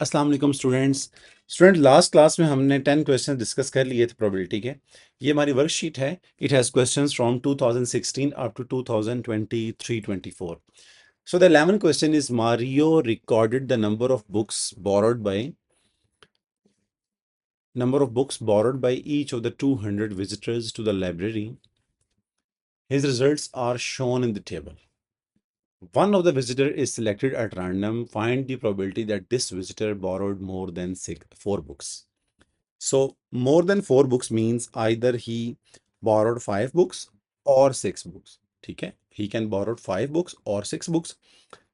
अस्सलाम वालेकुम student last class में हमने 10 क्वेश्चन डिस्कस कर लिए थे प्रोबेबिलिटी के। ये हमारी वर्कशीट है। It has questions from 2016 up to 2023-24। So the 11th question is Mario recorded the number of books borrowed by each of the 200 visitors to the library. His results are shown in the table. One of the visitor is selected at random. Find the probability that this visitor borrowed more than 4 books. So more than 4 books means either he borrowed 5 books or 6 books. ठीक है? He can borrow 5 books or 6 books.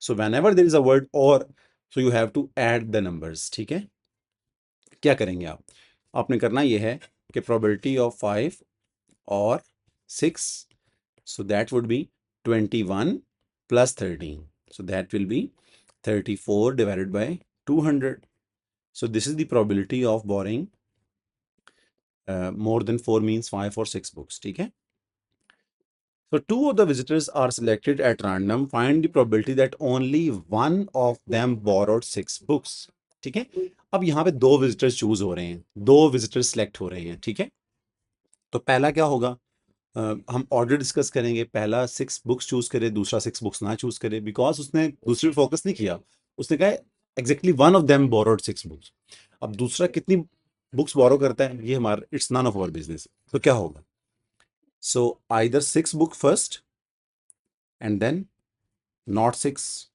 So whenever there is a word or, so you have to add the numbers. ठीक है? क्या करेंगे आप? आपने करना यह है कि probability of 5 or 6, so that would be 21 plus 13. So that will be 34 divided by 200. So this is the probability of borrowing more than 4 means 5 or 6 books. ठीक है? So two of the visitors are selected at random. Find the probability that only one of them borrowed 6 books. ठीक है? अब यहाँ पे 2 visitors choose हो रहे हैं, 2 विजिटर्स सेलेक्ट हो रहे हैं। ठीक है? तो पहला क्या होगा? हम ऑर्डर डिस्कस करेंगे। पहला 6 बुक्स चूज करे, दूसरा 6 बुक्स ना चूज करे, बिकॉज उसने दूसरे पे फोकस नहीं किया। उसने कहा exactly one of them borrowed 6 books. अब दूसरा कितनी बुक्स बोरो करता है, ये हमारा it's none of our business. तो क्या होगा? So either 6 book first and then not 6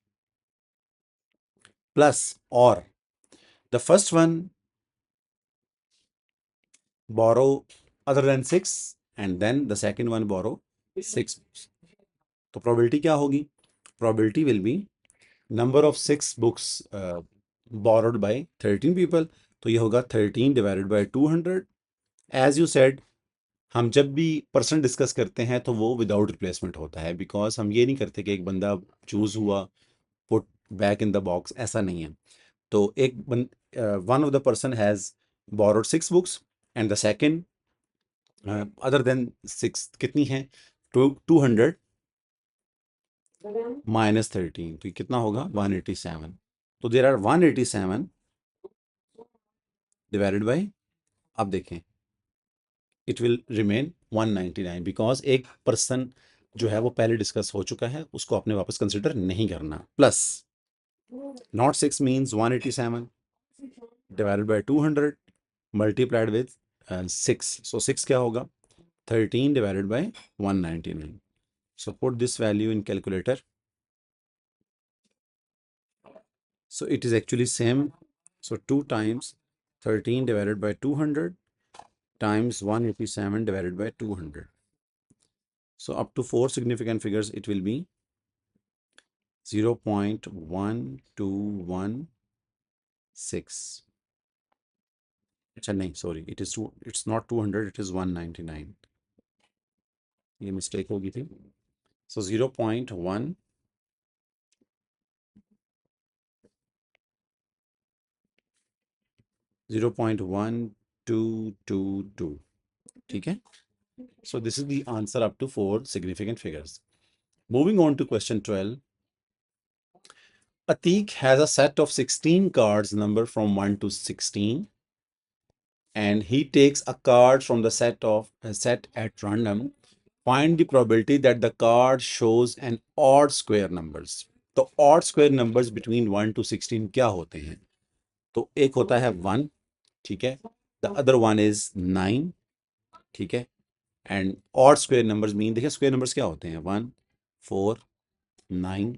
plus, or the first one borrow other than 6 and then the second one borrow 6 books. तो probability क्या होगी? Probability will be number of 6 books borrowed by 13 people. तो ये होगा 13 divided by 200. As you said, हम जब भी percent discuss करते हैं तो वो विदाउट रिप्लेसमेंट होता है, बिकॉज हम ये नहीं करते कि एक बंदा चूज हुआ put back in the box, ऐसा नहीं है। तो एक one of the person has borrowed 6 books and the second other than 6 कितनी है? 200 माइनस 13, तो ये कितना होगा? 187। तो देर आर 187 डिवाइडेड बाई, अब देखें, इट विल रिमेन 199 बिकॉज एक पर्सन जो है वो पहले डिस्कस हो चुका है, उसको आपने वापस कंसिडर नहीं करना। Plus not 6 means 187 divided by 200 multiplied with 6. So 6 क्या होगा? 13 divided by 199. So put this value in calculator. So it is actually same. So 2 times 13 divided by 200 times 187 divided by 200. So up to 4 significant figures, it will be 0.1216. अच्छा नहीं, sorry, it's not 200, it is 199. ये mistake होगी थी। So 0.1 0.1222. ठीक है? So this is the answer up to 4 significant figures. Moving on to question 12. Atik has a set of 16 cards numbered from 1 to 16, and he takes a card from the set at random. Find the probability that the card shows an odd square numbers. तो odd square numbers between 1 to 16 क्या होते हैं? तो एक होता है 1, ठीक है? The other one is 9, ठीक है? And odd square numbers mean, देखिए स्क्वायर नंबर्स क्या होते हैं? 1, 4, 9,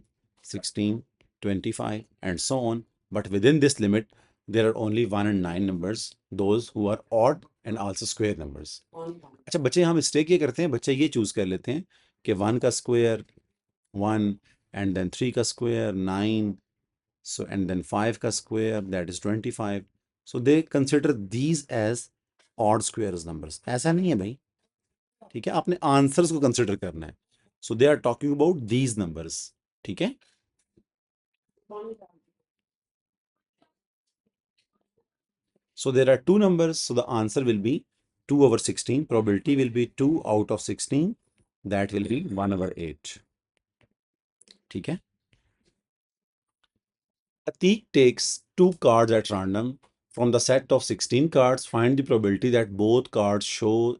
16, 25 and so on, but within this limit there are only 1 and 9 numbers, those who are odd and also square numbers. अच्छा बच्चे, यहाँ mistake ये करते हैं, बच्चे ये चूज कर लेते हैं कि 1 का स्क्वायर 1 एंड देन 3 का स्क्वायर 9, so and then 5 का square that is 25. so they consider these as odd squares numbers. ऐसा नहीं है भाई, ठीक है? आपने आंसर्स को कंसिडर करना है। So they are talking about these numbers, ठीक है? So there are 2 numbers, so the answer will be 2 over 16. Probability will be 2 out of 16. That will be 1 over 8. ठीक है? Atik takes two cards at random from the set of 16 cards. Find the probability that both cards show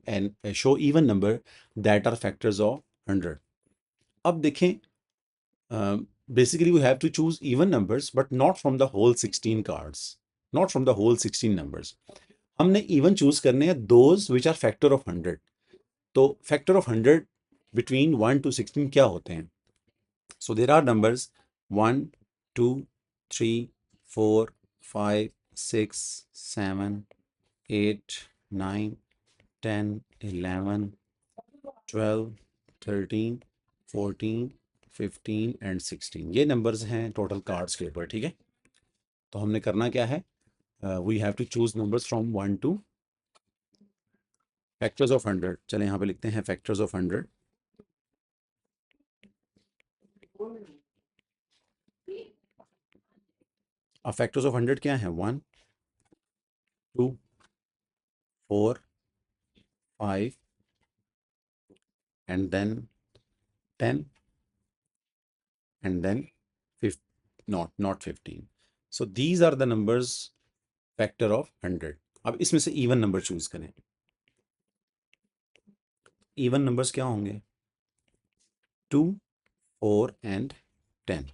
even number that are factors of 100. अब देखें, basically we have to choose even numbers but not from the whole 16 cards, not from the whole 16 numbers. हमने even choose करने हैं those which are factor of 100. तो factor of 100 between 1 to 16 क्या होते हैं? So there are numbers 1, 2, 3, 4, 5, 6, 7, 8, 9, 10, 11, 12, 13, 14, 15 and 16 ये numbers हैं total cards के ऊपर, ठीक है। तो हमने करना क्या है, we have to choose numbers from 1 to factors of 100। चले यहाँ पे लिखते हैं फैक्टर्स ऑफ 100। अब फैक्टर्स ऑफ 100 क्या है? 1, 2, 4, 5 and then 10 and then 5, not 15. So these are the numbers factor of 100। अब इसमें से इवन नंबर चूज करें। इवन नंबर्स क्या होंगे? 2, 4 एंड 10,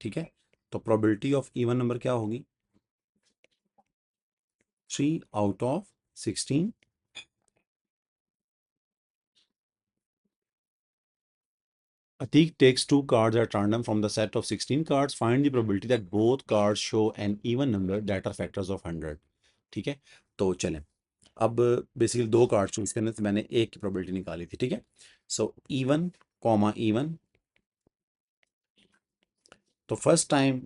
ठीक है। तो प्रोबेबिलिटी ऑफ इवन नंबर क्या होगी? 3 out of 16। Atik takes two cards at random from the set of 16 cards. Find the probability that both cards show an even number that are factors of 100। ठीक है, तो चलें अब basically दो card choose करने से मैंने एक की प्रोबेबिलिटी निकाली थी, ठीक है। सो इवन कॉमा इवन, तो फर्स्ट टाइम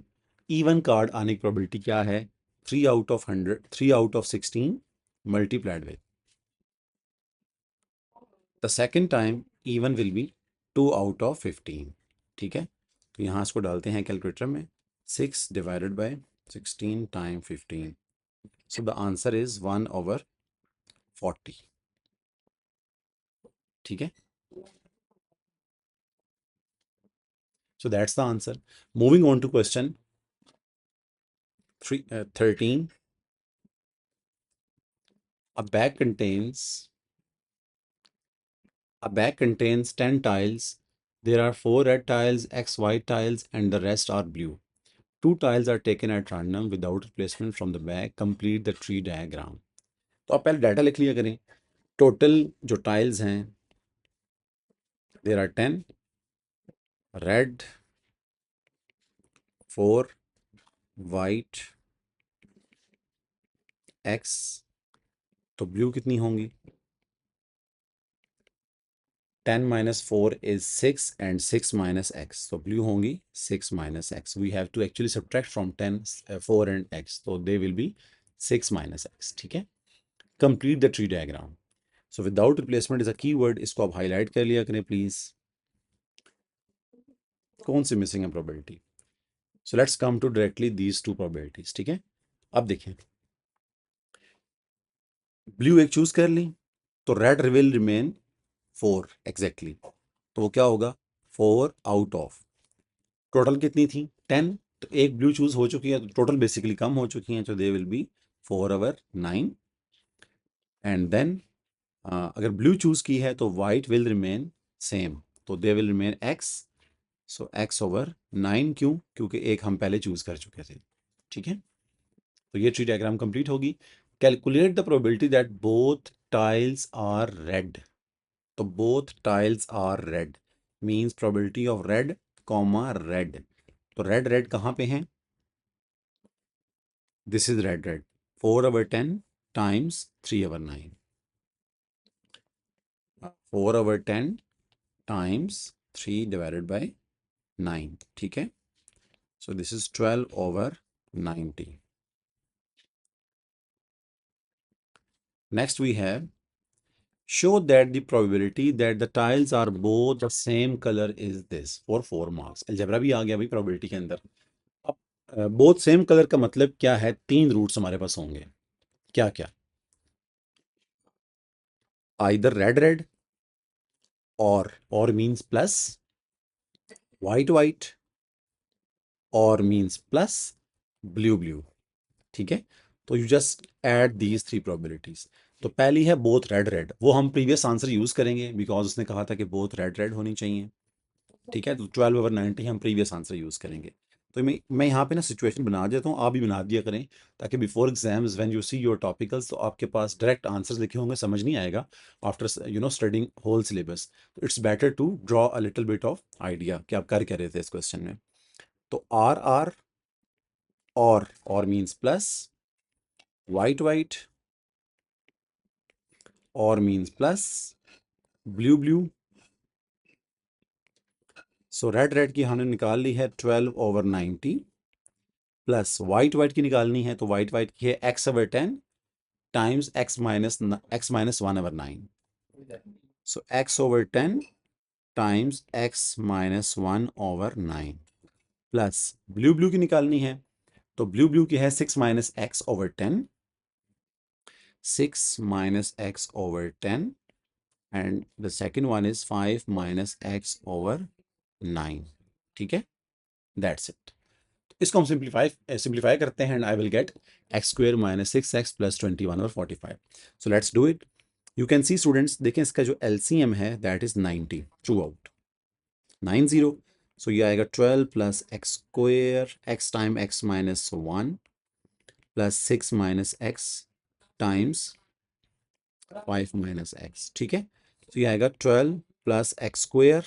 इवन कार्ड आने की प्रोबेबिलिटी क्या है? 3 out of 100, 3 out of 16 multiplied with the second time even will be 2 out of 15, ठीक है। तो यहाँ इसको डालते हैं कैलकुलेटर में, 6 divided by 16 time 15, so the answer is 1/40, ठीक है। So that's the answer. Moving on to question 13. A bag contains 10 tiles. There are 4 red tiles, X white tiles, and the rest are blue. 2 tiles are taken at random without replacement from the bag. Complete the tree diagram. तो आप पहले data लिख लिया करें। Total जो tiles हैं, there are 10, red 4, white x, तो blue कितनी होंगी? 10 minus 4 is 6 and 6 minus x, so blue होंगी 6 minus x. We have to actually subtract from 10 4 and x, so they will be 6 minus x, ठीक है। Complete the tree diagram. So without replacement is a keyword, इसको आप highlight कर लिया करें please. कौन सी मिसिंग है probability? So let's come to directly these two probabilities, ठीक है। अब देखें, ब्लू एक चूज कर ली तो रेड विल रिमेन 4 एग्जैक्टली, तो वो क्या होगा? 4 आउट ऑफ टोटल कितनी थी? 10, तो एक ब्लू चूज हो चुकी है, तो टोटल बेसिकली कम हो चुकी हैं, तो they will be 4/9। And then अगर ब्लू चूज की है तो वाइट विल रिमेन सेम, तो they will remain x, so x/9। क्यों? क्योंकि एक हम पहले चूज कर चुके थे, ठीक है। तो ये ट्री डायग्राम कंप्लीट होगी। Calculate the probability that both tiles are red. तो both tiles are red means probability of red comma red. तो रेड रेड कहाँ पे हैं? This is red red, 4/10 times 3/9, 4/10 times 3 divided by 9, ठीक है। So this is 12/90। Next we have show that the probability that the tiles are both the same color is this for 4 marks। Algebra भी आ गया भाई probability के अंदर। अब both same colour का मतलब क्या है? 3 रूट्स हमारे पास होंगे। क्या क्या? आइदर रेड रेड, और मीन्स प्लस, वाइट वाइट, और मीन्स प्लस, ब्लू ब्लू। ठीक है, तो you just add these three probabilities. तो पहली है बोथ रेड रेड, वो हम प्रीवियस आंसर यूज करेंगे बिकॉज उसने कहा था कि बोथ रेड रेड होनी चाहिए। ठीक है, तो 12/90 हम प्रीवियस आंसर यूज करेंगे। तो मैं यहाँ पे ना सिचुएशन बना देता हूँ, आप भी बना दिया करें, ताकि before exams when you see your topicals तो आपके पास डायरेक्ट आंसर्स लिखे होंगे, समझ नहीं आएगा आफ्टर स्टडिंग होल सिलेबस। तो it's better to draw a little bit of idea कि आप कर क्या रहे थे इस क्वेश्चन में। तो आर आर और मीन्स प्लस, वाइट वाइट और मीन्स प्लस, ब्लू ब्लू। सो रेड रेड की हमने निकाल ली है 12/90 प्लस वाइट वाइट की निकालनी है, तो वाइट वाइट की है x/10 टाइम्स x-1/9। सो x/10 times x-1/9 plus blue blue की निकालनी है, तो ब्लू ब्लू की है 6 - x/10, 6 - x/10 and the second one is 5 - x/9। ठीक है, दैट्स इट। इसको हम सिंप्लीफाई करते हैं and I will get x² - 6x + 21/45। So let's do it. You can see students, देखें इसका जो LCM है दैट इज 90 थ्रू आउट, 90। सो ये आएगा 12 + x² x time x-1 plus 6 - x times 5 - x। ठीक है, तो ये आएगा 12 + x²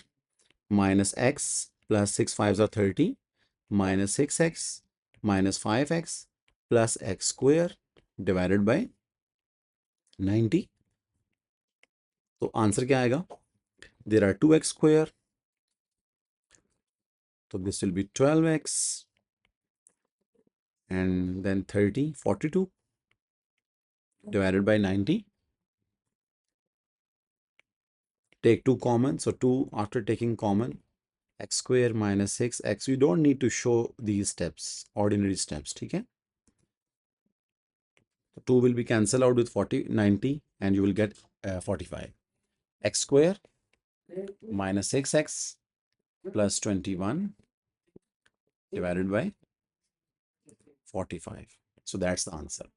- x plus 6 5 are 30 minus 6x minus 5x plus x square divided by 90। तो आंसर क्या आएगा? There are 2x square, so this will be 12x and then 30 42 divided by 90. Take 2 common, so 2 after taking common, x square minus 6x. You don't need to show these steps, ordinary steps. ठीक है, 2 will be cancelled out with 90 and you will get 45. X square minus 6x plus 21 divided by 45. So that's the answer.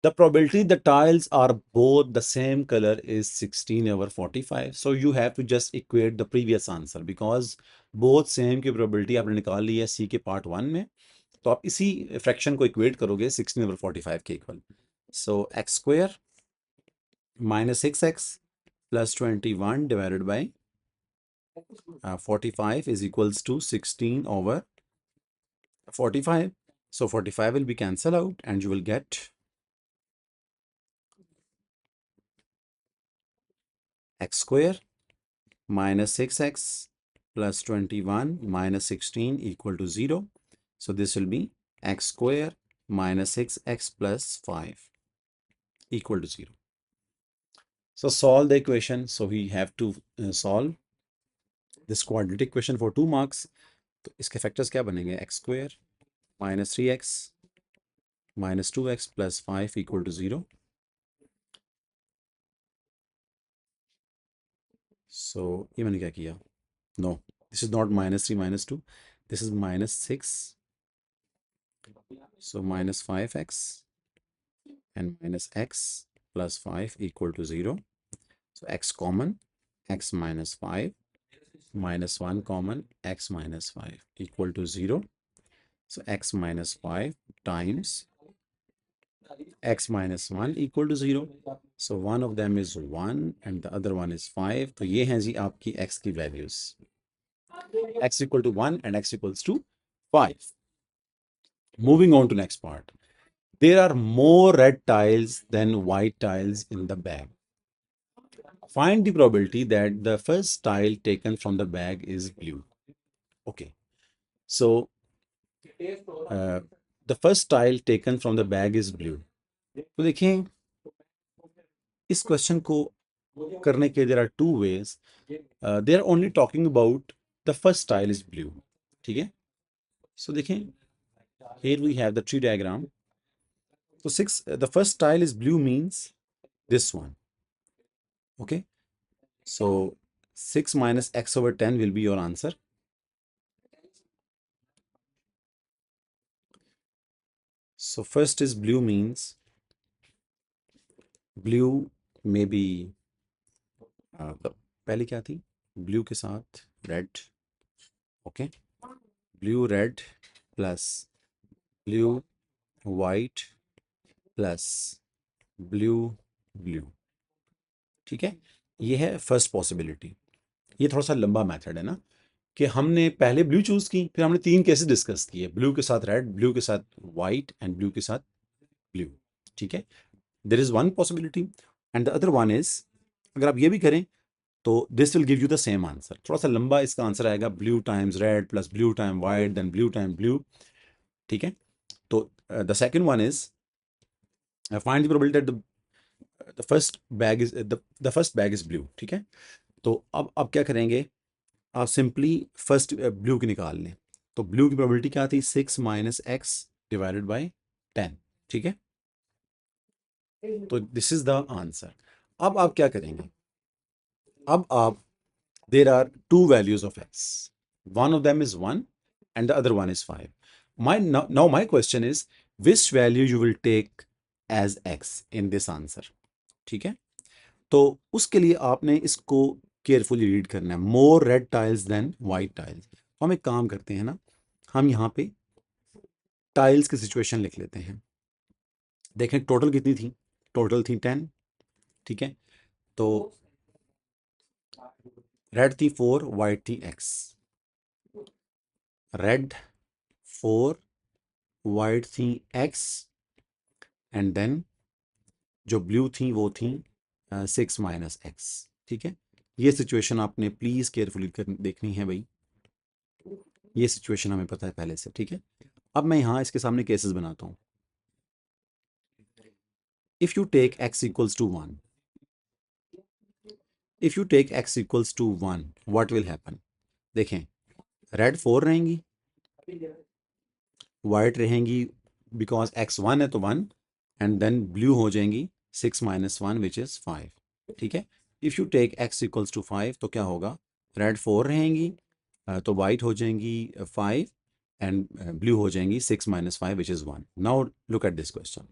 The probability the tiles are both the same color is 16/45. So you have to just equate the previous answer because both same की probability आपने निकाल ली है C के part 1 में, तो आप इसी fraction को इक्वेट करोगे 16/45 के equal. So x² minus 6x plus 21 divided by 45 is equals to 16/45. So 45 will be cancelled out and you will get x² minus 6x plus 21 minus 16 equal to 0. So this will be x² minus 6x plus 5 equal to 0. So solve the equation. So we have to solve this quadratic equation for 2 marks. तो इसके factors क्या बनेंगे? x² minus 3x minus 2x plus 5 equal to 0. So ये मैंने क्या किया? No, this is not -3 - 2. This is -6. So minus 5x and minus x plus 5 equal to 0. So x common, x minus 5 minus 1 common, x minus 5 equal to 0. So x minus 5 times x minus 1 equal to 0. So one of them is 1 and the other one is 5. तो ये हैं जी आपकी x की values. X equal to 1 and x equals to 5. Moving on to next part. There are more red tiles than white tiles in the bag. Find the probability that the first tile taken from the bag is blue. Okay, so the first tile taken from the bag is blue. तो देखें इस question को करने के there are two ways. They are only talking about the first tile is blue. ठीक है, so देखें here we have the tree diagram. So the first tile is blue means this one. Okay, so 6 minus x/10 will be your answer. So first is blue means blue may be पहले क्या थी, blue के साथ red, okay, blue red plus blue white plus blue blue, ठीक है। ये है first possibility. ये थोड़ा सा लंबा मेथड है ना, कि हमने पहले ब्लू चूज की, फिर हमने तीन केसेस डिस्कस किए, ब्लू के साथ रेड, ब्लू के साथ वाइट एंड ब्लू के साथ ब्लू, ठीक है। There is one possibility and the other one is, अगर आप ये भी करें तो this will give you the same answer. थोड़ा सा लंबा इसका आंसर आएगा, blue times red plus blue time white then blue time blue, ठीक है। तो the second one is find the probability that the first bag is the first bag is blue, ठीक है। तो अब क्या करेंगे, आप सिंपली फर्स्ट ब्लू की निकाल लें। तो ब्लू की प्रोबेबिलिटी क्या थी, 6 - x डिवाइडेड बाय 10, ठीक है। तो दिस इज द आंसर। अब आप क्या करेंगे, अब आप, there are two values of x, one of them is 1 and the other one is 5. Now my question is, which value you will take as x in this answer, ठीक है। तो उसके लिए आपने इसको केयरफुली रीड करना है, more red tiles than white tiles. तो हम एक काम करते हैं ना, हम यहाँ पे टाइल्स की सिचुएशन लिख लेते हैं। देखें टोटल कितनी थी, टोटल थी 10, ठीक है। तो रेड थी 4, वाइट थी x, रेड 4, वाइट थी x, एंड देन जो ब्लू थी वो थी 6 - x, ठीक है। ये सिचुएशन आपने प्लीज केयरफुली देखनी है भाई, ये सिचुएशन हमें पता है पहले से, ठीक है। अब मैं यहाँ इसके सामने केसेस बनाता हूँ। If you take x equals to 1, if you take x equals to 1 what will happen, देखें रेड 4 रहेंगी, वाइट रहेंगी, बिकॉज x 1 है तो 1, एंड देन ब्लू हो जाएंगी 6 - 1 विच इज़ 5, ठीक है। If you take x equals to 5 तो क्या होगा, रेड 4 रहेंगी, तो वाइट हो जाएंगी 5 एंड ब्लू हो जाएंगी 6 - 5 which is 1। Now look at this question,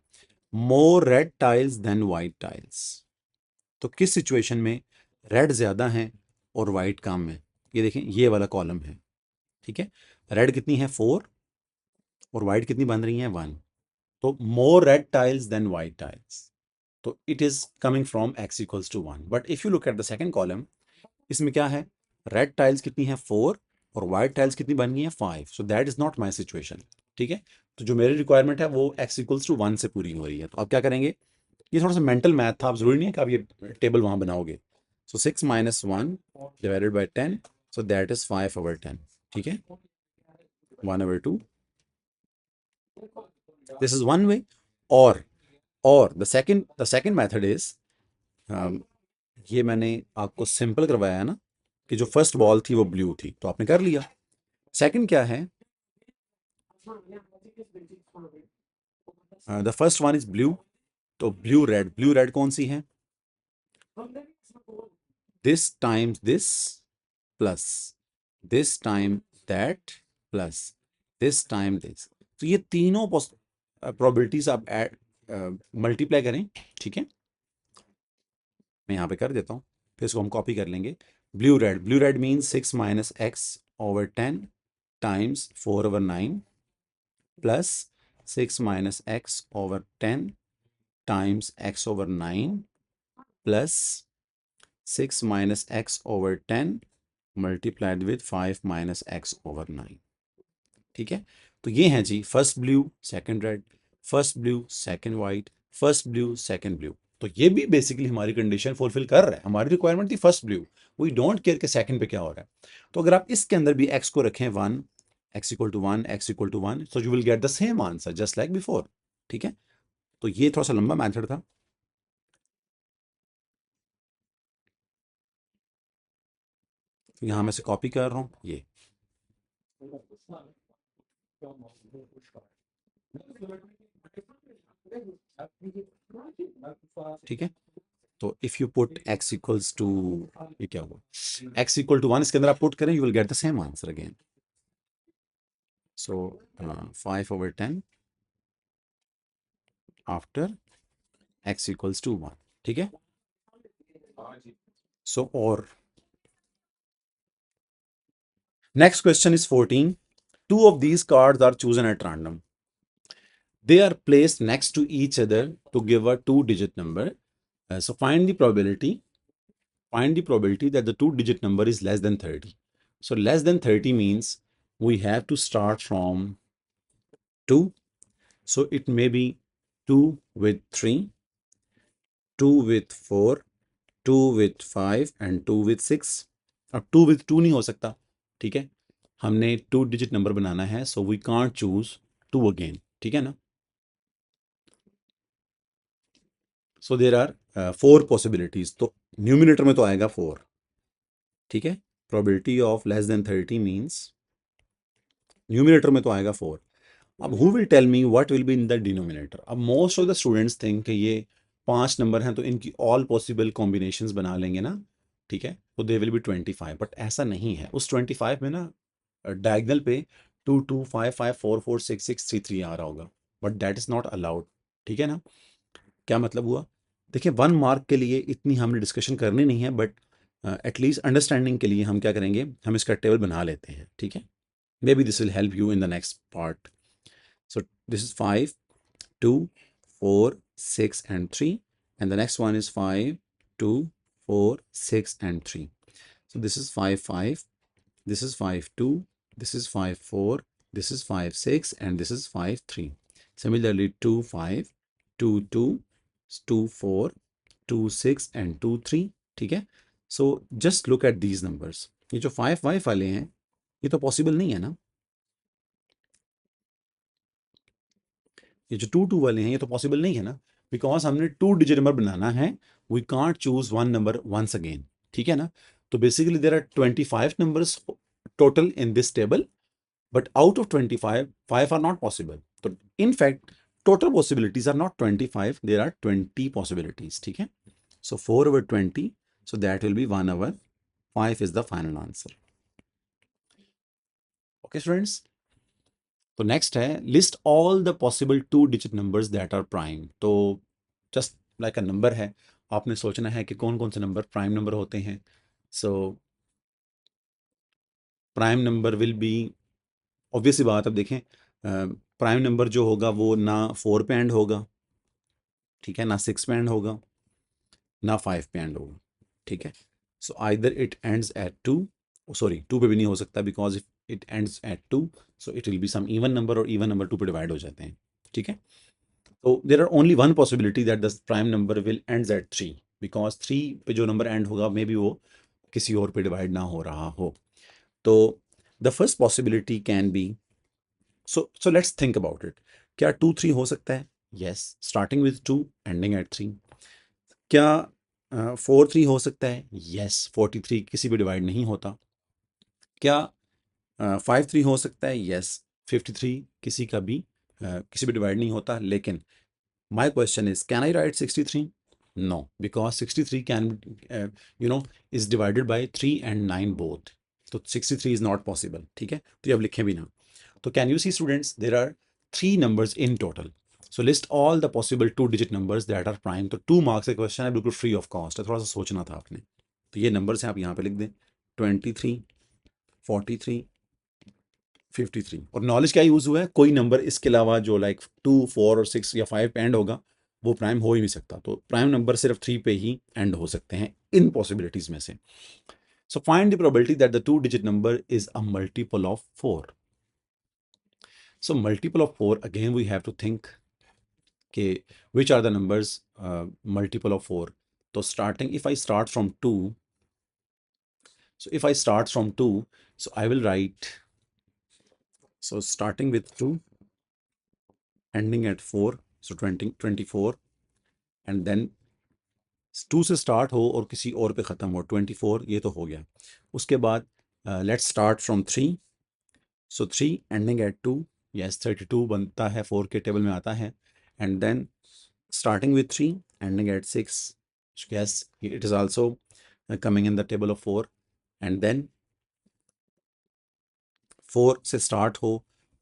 more red tiles than white tiles. तो किस सिचुएशन में रेड ज़्यादा हैं और वाइट कम है, ये देखें ये वाला कॉलम है, ठीक है। रेड कितनी है 4 और वाइट कितनी बन रही है 1, तो more red tiles than white tiles, तो it is coming from x equals to 1। But if you look at the second column, इसमें क्या है, रेड टाइल्स कितनी है 4 और वाइट टाइल्स कितनी बन गई है 5, so that is not my situation, ठीक है। तो जो मेरी रिक्वायरमेंट है वो x इक्वल्स टू 1 से पूरी हो रही है। तो अब क्या करेंगे, ये थोड़ा सा मेंटल मैथ था, आप जरूरी नहीं है कि आप ये टेबल वहां बनाओगे। सो 6 - 1 divided by 10, so that is 5/10, ठीक है, 1/2, दिस इज वन वे। और द सेकंड मेथड इज, ये मैंने आपको सिंपल करवाया है ना, कि जो फर्स्ट बॉल थी वो ब्लू थी तो आपने कर लिया। सेकंड क्या है, the first one is blue, तो ब्लू रेड, ब्लू रेड कौन सी है, this times this plus this time that plus this time this. तो ये तीनों प्रोबेबिलिटीज आप ऐड मल्टीप्लाई करें, ठीक है। मैं यहाँ पे कर देता हूँ, फिर इसको हम कॉपी कर लेंगे। Blue red, blue red means 6 - x/10 times 4/9 plus 6 - x/10 times x/9 plus 6 - x/10 multiplied with 5 - x/9, ठीक है। तो ये हैं जी first blue second red, first blue second white, first blue second blue. तो ये भी बेसिकली हमारी कंडीशन फुलफिल कर रहा है, हमारी रिक्वायरमेंट थी first blue, we don't care के सेकंड पे क्या हो रहा है। तो अगर आप इसके अंदर भी x को रखें 1, x equal to 1, x equal to 1, so you will get the same answer just like before, ठीक है। तो ये थोड़ा सा लंबा मैथड था। तो यहाँ मैं से कॉपी कर रहा हूँ ये, ठीक है। तो if you put x equals to, ये क्या हुआ, x इक्वल टू 1 इसके अंदर आप पुट करें, you will get the same answer again. So 5/10 after x equals to 1, ठीक है। सो और next question is 14. Two of these cards are chosen at random. They are placed next to each other to give a two-digit number. So find the probability. Find the probability that the two-digit number is less than 30. So less than 30 means we have to start from 2. So it may be 2 with 3, 2 with 4, 2 with 5 and 2 with 6. अब 2 with 2 नहीं हो सकता, ठीक है। हमने two digit number बनाना है, so we can't choose 2 again, ठीक है ना। सो देर आर 4 पॉसिबिलिटीज, तो न्यूमिनेटर में तो आएगा 4, ठीक है। Probability of less than 30 means numerator में तो आएगा 4। अब who will tell me what will be in the denominator. अब most of the students think कि ये 5 नंबर हैं तो इनकी ऑल पॉसिबल कॉम्बिनेशंस बना लेंगे ना, ठीक है, तो दे विल बी 25। बट ऐसा नहीं है। उस 25 में ना डायगनल पे 2 2 5 5 4 4 6 6 3 3 आ रहा होगा, but that is not allowed, ठीक है ना। क्या मतलब हुआ? देखिए 1 मार्क के लिए इतनी हमने डिस्कशन करनी नहीं है, बट एटलीस्ट अंडरस्टैंडिंग के लिए हम क्या करेंगे, हम इसका टेबल बना लेते हैं, ठीक है। May be this will help you in the next part. So this is 5 2 4 6 and 3, and the next one is 5 2 4 6 and 3. So this is 5 5, this is 5 2, this is 5 4, this is 5 6, and this is 5 3. Similarly 2 5 2 2 2 4 2 6 and 2 3, ठीक है। So just look at these numbers. ये जो 5 5 वाले हैं ये तो possible नहीं है ना। ये जो 2 2 वाले हैं ये तो पॉसिबल नहीं है ना, बिकॉज हमने टू डिजिट नंबर बनाना है। We can't choose one number once again, ठीक है ना। तो basically there are 25 numbers total in this table, but out of 25 5 are not possible. So in fact total possibilities are not 25, there are 20 possibilities, ठीक है। So 4 over 20, so that will be 1 over 5 is the final answer. Okay students, तो next है list all the possible two digit numbers that are prime. तो just like a number है, आपने सोचना है कि कौन कौन से नंबर प्राइम नंबर होते हैं। So prime number will be, obvious सी बात, अब देखें प्राइम नंबर जो होगा वो ना 4 पे एंड होगा, ठीक है, ना 6 पे एंड होगा, ना 5 पे एंड होगा, ठीक है। So either it ends at 2, sorry 2 पे भी नहीं हो सकता, because if it ends at 2 so it will be some even number, और इवन नंबर 2 पे डिवाइड हो जाते हैं, ठीक है। तो there are only one possibility that the prime number will ends at 3, because 3 पे जो नंबर एंड होगा मे बी वो किसी और पे डिवाइड ना हो रहा हो। तो the first possibility can be, so let's think about it. क्या 2 3 हो सकता है? Yes, starting with 2 ending eight 3। क्या 4 3 हो सकता है? यस, 43 किसी भी डिवाइड नहीं होता। क्या 5 3 हो सकता है? यस, 53 किसी का भी किसी भी डिवाइड नहीं होता। लेकिन my question is, can I write 63? No, because 63 can is divided by 3 and 9 both, तो 63 इज नॉट पॉसिबल, ठीक है। तो ये अब लिखें भी ना। तो can you see students, there are 3 numbers in total. So list all the possible two digit numbers that are prime. तो 2 मार्क्स का क्वेश्चन है, बिल्कुल फ्री ऑफ कॉस्ट है, थोड़ा सा सोचना था आपने। तो ये नंबर्स हैं, आप यहाँ पे लिख दें 23 43 53। और नॉलेज क्या यूज हुआ है, कोई नंबर इसके अलावा जो लाइक 2 4 और 6 या 5 पे एंड होगा वो प्राइम हो ही नहीं सकता। तो प्राइम नंबर सिर्फ 3 पे ही एंड हो सकते हैं इन पॉसिबिलिटीज में से। So find the probability that the two digit number is a multiple of 4। So multiple of 4, again we have to think कि which are the numbers multiple of 4. So starting, if I start from 2, so if I start from 2, so I will write, so starting with 2, ending at 4, so 20 24, and then 2 से start हो और किसी और पे ख़त्म हो 24, ये तो हो गया। उसके बाद let's start from 3, so 3 ending at 2, yes 32 बनता है, 4 के टेबल में आता है। And then starting with 3 ending at 6, yes, it is also coming in the table of 4। and then 4 से start हो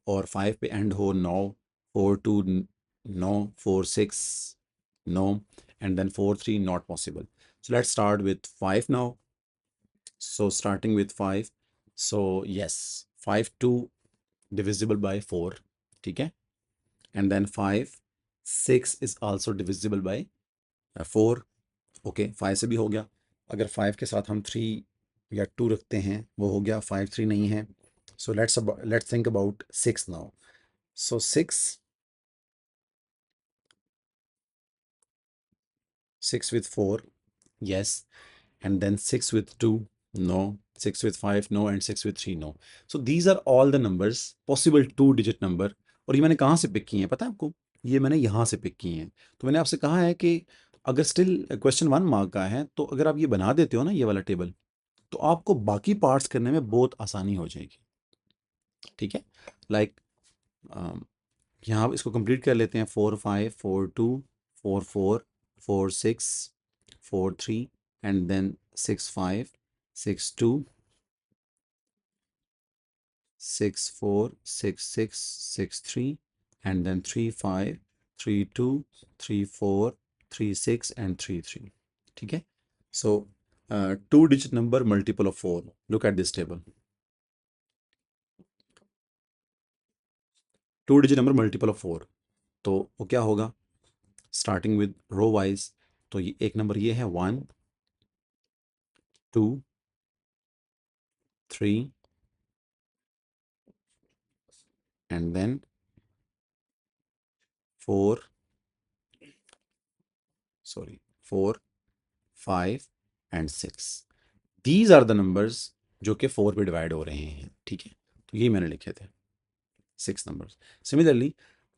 और 5 पे end हो 9, 4 to no. 4 6, no. And then 4 3, not possible. So let's start with 5 now. So starting with 5, so yes, 5 2 divisible by 4, ठीक है. And then 5 6 is also divisible by 4. Okay, 5 से भी हो गया. अगर 5 के साथ हम 3 या 2 रखते हैं, वो हो गया. 5 3 नहीं है. So let's think about 6 now. So 6 with 4, yes. And then 6 with 2, no. 6 with 5, no. And 6 with 3, no. So these are all the numbers, possible 2-digit number. और ये मैंने कहाँ से पिक किए हैं पता है आपको? ये मैंने यहाँ से पिक किए हैं. तो मैंने आपसे कहा है कि अगर स्टिल क्वेश्चन 1 मार्क का है, तो अगर आप ये बना देते हो ना, ये वाला टेबल, तो आपको बाकी पार्ट्स करने में बहुत आसानी हो जाएगी. ठीक है. लाइक यहाँ इसको कंप्लीट कर लेते हैं. 4 5 4 2 4 4 4 6 4 3 and then 6 5 6 2 6 4 6 6 6 3 and then 3 5 3 2 3 4 3 6 and 3 3. ठीक है. So 2-digit number multiple of 4. Look at this table. 2-digit number multiple of 4. तो वो क्या होगा? स्टार्टिंग विद रो वाइज, तो ये एक नंबर ये है 1 2 3 and then 4 5 and 6. These are the numbers जो कि 4 पे डिवाइड हो रहे हैं. ठीक है. तो ये मैंने लिखे थे 6 numbers. Similarly,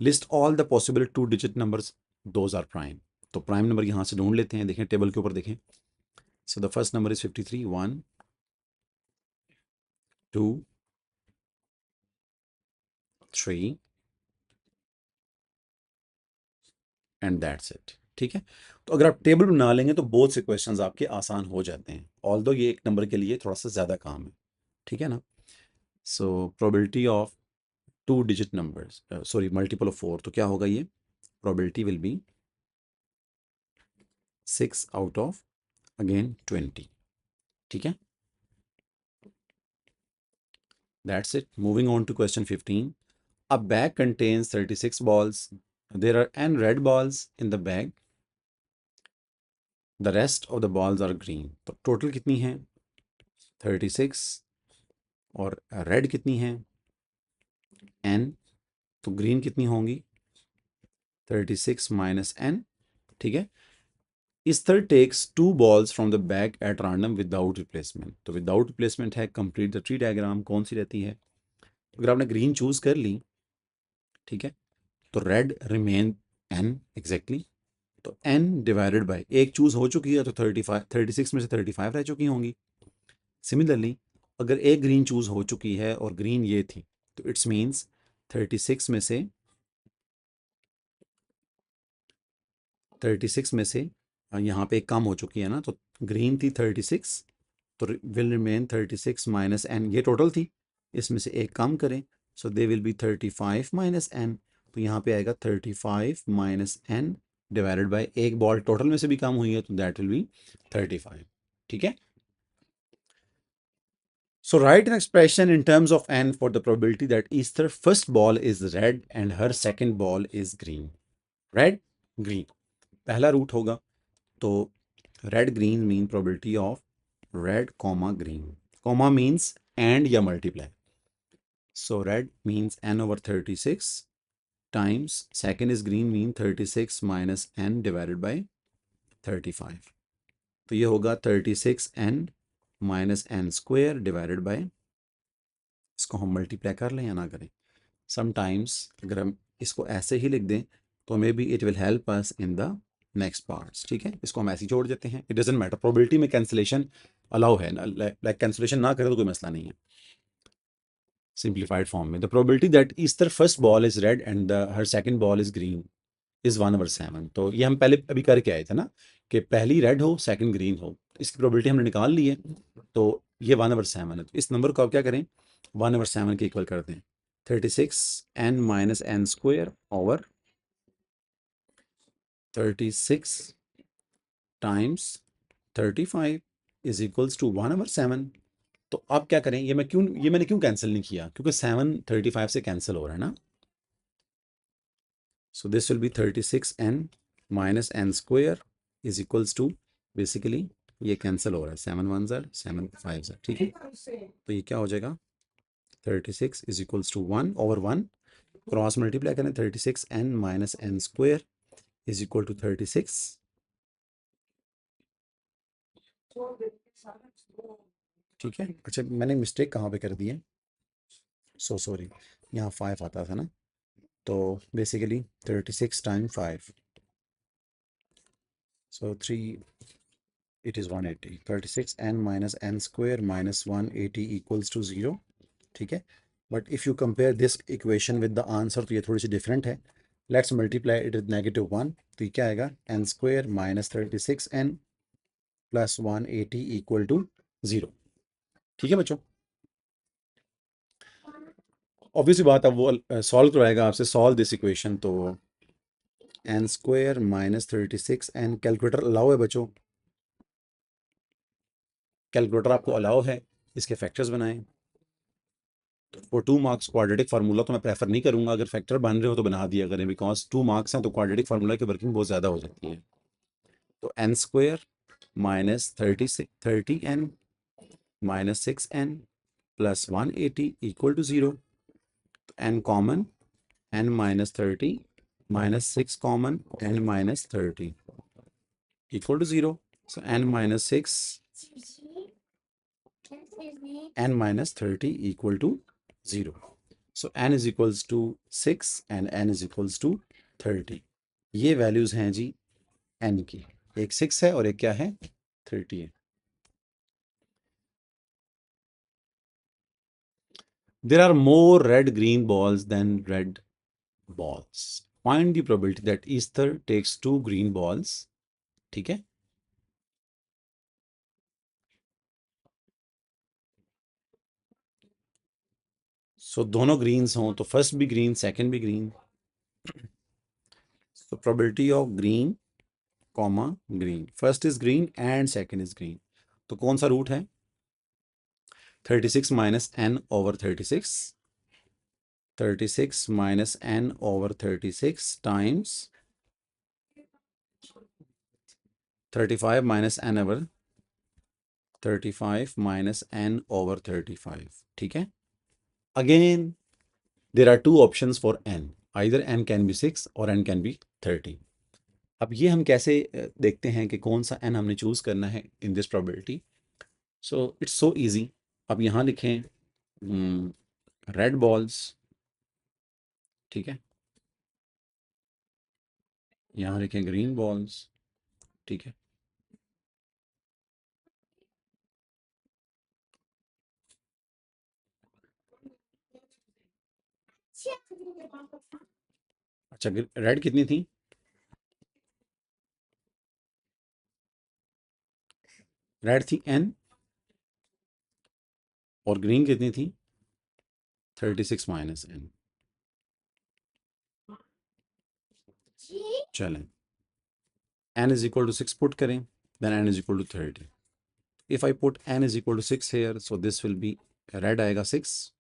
list all the possible 2-digit numbers. Those are prime. तो प्राइम नंबर यहाँ से ढूंढ लेते हैं. देखें टेबल के ऊपर देखें. So the first number is 53. 1 2 3 and that's it. ठीक है. तो अगर आप टेबल बना लेंगे तो बहुत से क्वेश्चंस आपके आसान हो जाते हैं. ऑल्दो ये एक नंबर के लिए थोड़ा सा ज़्यादा काम है. ठीक है ना. So probability of 2-digit numbers, sorry multiple of 4, तो क्या होगा ये? Probability will be 6 out of again 20. ठीक है. That's it. Moving on to question 15. A bag contains 36 balls. There are n red balls in the bag. The rest of the balls are green. तो total कितनी है? 36. और red कितनी है? n. तो green कितनी होंगी? 36 minus n. ठीक है. Esther takes 2 balls from the bag at random without replacement. तो विदाउट रिप्लेसमेंट है. Complete the tree diagram. कौन सी रहती है? अगर आपने ग्रीन चूज कर ली, ठीक है, तो रेड रिमेन n एग्जैक्टली. तो n डिवाइडेड बाय, एक चूज हो चुकी है तो 36 में से 35 रह चुकी होंगी. सिमिलरली अगर एक ग्रीन चूज हो चुकी है और ग्रीन ये थी, तो इट्स मीन्स 36 में से 36 में से यहाँ पे एक कम हो चुकी है ना. तो ग्रीन थी 36, तो विल रिमेन 36 माइनस एन. ये टोटल थी, इसमें से एक कम करें, so they will be 35 minus N. तो यहाँ पे आएगा 35 माइनस एन डिवाइडेड बाय, एक बॉल टोटल में से भी कम हुई है तो दैट विल बी 35. ठीक है. So write an expression in terms of n for the probability that Easter's first ball is red and her second ball is green. Red, green. पहला रूट होगा, तो red green mean probability of red comma green. Comma means and या multiply. So red means n over 36 times second is green mean 36 minus n divided by 35. तो ये होगा 36n minus n square divided by, इसको हम multiply कर लें या ना करें. समटाइम्स अगर हम इसको ऐसे ही लिख दें तो may be it will help us in the next parts. ठीक है. इसको हम ऐसे ही जोड़ देते हैं. It doesn't matter. प्रोबेबिलिटी में कैंसिलेशन अलाउ है. लाइक कैंसिलेशन ना करें तो कोई मसला नहीं है. सिंप्लीफाइड फॉर्म में the probability that Easter first ball is red and her second ball is green is 1/7. तो ये हम पहले अभी करके आए थे ना, कि पहली रेड हो सेकंड ग्रीन हो. इसकी प्रोबेबिलिटी हमने निकाल ली है. तो ये 1/7 है. तो इस नंबर को आप क्या करें? 1/7 के इक्वल कर दें. 36 n minus n square over 36 times 35 is equals to 1/7। तो अब क्या करें, ये मैंने क्यों कैंसिल नहीं किया, क्योंकि 7 35 से कैंसिल हो रहा है ना। So this will be 36n minus n square is equals to, basically ये कैंसिल हो रहा है, 7 1 ज़र 7 5 ज़र, ठीक है। तो ये क्या हो जाएगा, 36 is equals to 1/1, cross multiply करें, 36n minus n square is equal to 36। ठीक है। अच्छा, मैंने मिस्टेक कहाँ पे कर दी है, सो सॉरी, यहाँ 5 आता था ना, तो basically 36 time 5, so 3, it is 180। 36n minus n square minus 180 equals to 0, ठीक है। But if you compare this equation with the answer तो ये थोड़ी सी डिफरेंट है। लेट्स मल्टीप्लाई इट विद -1, तो ये क्या आएगा, n square minus 36n plus 180 equal to 0, ठीक है बच्चों। ऑब्वियसली बात, अब वो सॉल्व करवाएगा आपसे, सॉल्व दिस इक्वेशन, तो n square minus 36n, calculator allow है बच्चों, कैलकुलेटर आपको अलाउ है, इसके फैक्टर्स बनाएं। तो फॉर 2 मार्क्स क्वाड्रेटिक फार्मूला तो मैं प्रेफर नहीं करूंगा, अगर फैक्टर बन रहे हो तो बना दिया करें, बिकॉज 2 मार्क्स हैं तो क्वाड्रेटिक फार्मूला की वर्किंग बहुत ज़्यादा हो जाती है। तो n square minus 30n minus 6n plus 180 equal to 0, तो n common, n minus 30 minus 6 common, n minus 30 equal to 0. So n minus 6, n minus 30 equal to 0. So n is equals to 6 and n is equals to 30. ये values हैं जी n की, एक 6 है और एक क्या है, 30 है। There are more red green balls than red balls. Find the probability that Easter takes 2 green balls. ठीक है। सो दोनों ग्रीन्स हों तो फर्स्ट भी ग्रीन सेकंड भी ग्रीन, तो probability of green comma green, first is green and second is green, तो कौन सा रूट है, 36 minus n over 36, 36 minus n over 36 times 35 minus n over 35 minus n over 35, ठीक है। Again there are two options for n, either n can be 6 और n can B 30। अब ये हम कैसे देखते हैं कि कौन सा n हमने चूज करना है in this probability. So it's so easy, अब यहाँ लिखें रेड बॉल्स, ठीक है, यहाँ लिखें ग्रीन बॉल्स, ठीक है। अच्छा, रेड कितनी थी, रेड थी n, और ग्रीन कितनी थी, 36 माइनस n। चलें, n is equal to 6 put करें, then n is equal to 30। If I put n is equal to 6 here, so this will be, red आएगा 6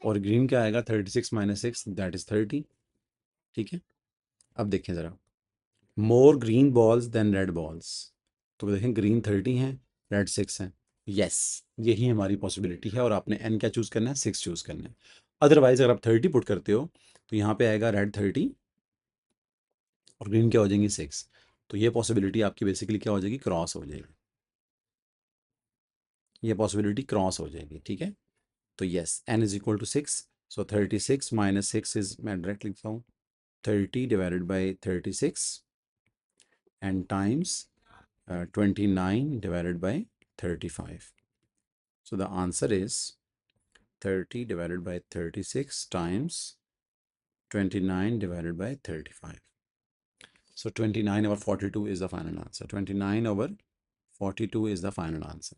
और ग्रीन क्या आएगा, 36 माइनस 6 दैट इज 30, ठीक है। अब देखें ज़रा, more green balls than red balls, तो देखें ग्रीन 30 हैं, रेड 6 हैं, यस यही हमारी पॉसिबिलिटी है, और आपने n क्या चूज़ करना है, 6 चूज़ करना है। अदरवाइज अगर आप 30 पुट करते हो तो यहाँ पे आएगा रेड 30 और ग्रीन क्या हो जाएंगी 6, तो ये पॉसिबिलिटी आपकी बेसिकली क्या हो जाएगी, क्रॉस हो जाएगी, ये पॉसिबिलिटी क्रॉस हो जाएगी, ठीक है। तो yes, n is equal to 6, so 36 minus 6 is, मैं डायरेक्ट लिखता हूँ, 30 divided by 36 and times 29 divided by 35. So the answer is 30 divided by 36 times 29 divided by 35. So 29 over 42 is the final answer. 29 over 42 is the final answer.